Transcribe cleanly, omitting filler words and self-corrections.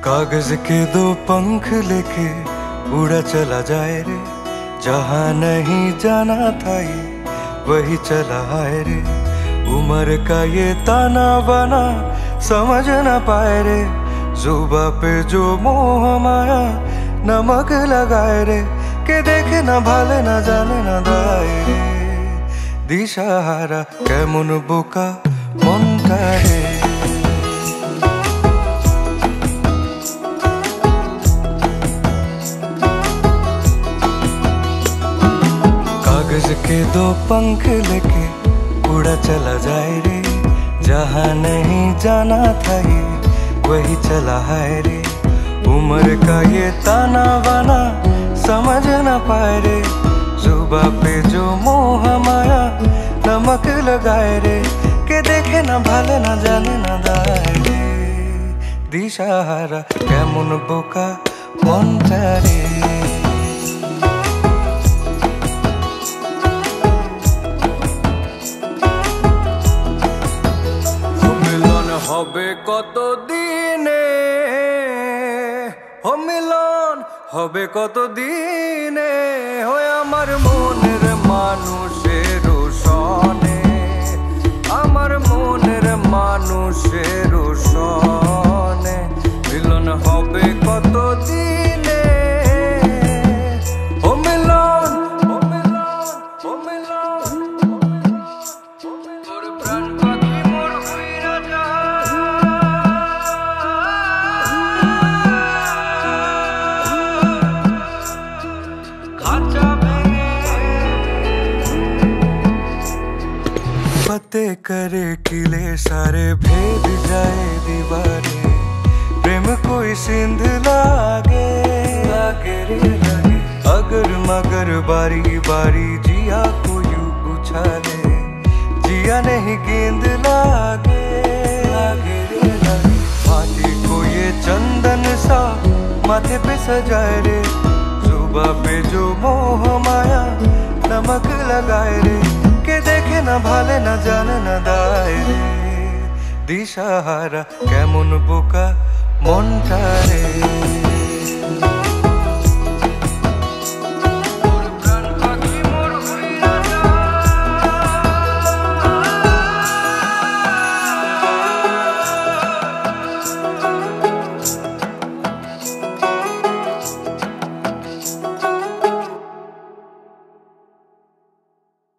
कागज के दो पंख लेके उड़ा चला जाए रे, जहाँ नहीं जाना था ये वही चला आए रे। उम्र का ये ताना बाना समझ ना पाए रे, जुबा पे जो मोह माया नमक लगाए रे। के देखे ना भाले ना जाने ना दाए रे, दिशाहारा केमन बोका मनटा रे। कागज के दो पंख लेके उड़ा चला जाए रे, जहाँ नहीं जाना था ये वही चला है रे। उम्र का ये ताना बाना समझ ना पाए रे, जुबा पे जो मोह माया नमक लगाए रे। के देखे ना भाले ना जाने ना दाए रे, दिशाहारा केमन बोका मनटा रे। হবে কত দিনে, ও মিলন হবে কত দিনে, হয় আমার মনের মানুষের সনে, আমার মনের মানুষের সনে। মিলন হবে কত দিনে, ও মিলন, ও মিলন, ও মিলন। তোর প্রাণ পাখি মোর উইরা যায়, पते करे किले सारे भेद जाए दीवारे। प्रेम कोई सिंध लागे लागे रे लागे, अगर मगर बारी बारी जिया को यूं उछाले। जिया नहीं गेंद लागे लागे रे लागे, माटी को ये चंदन सा माथे पे सजाए रे। जुबा पे जो मोह माया नमक लगाए रे, के देखे ना भाले ना जाने ना दाए रे, दिशाहारा केमन बोका मनटा रे।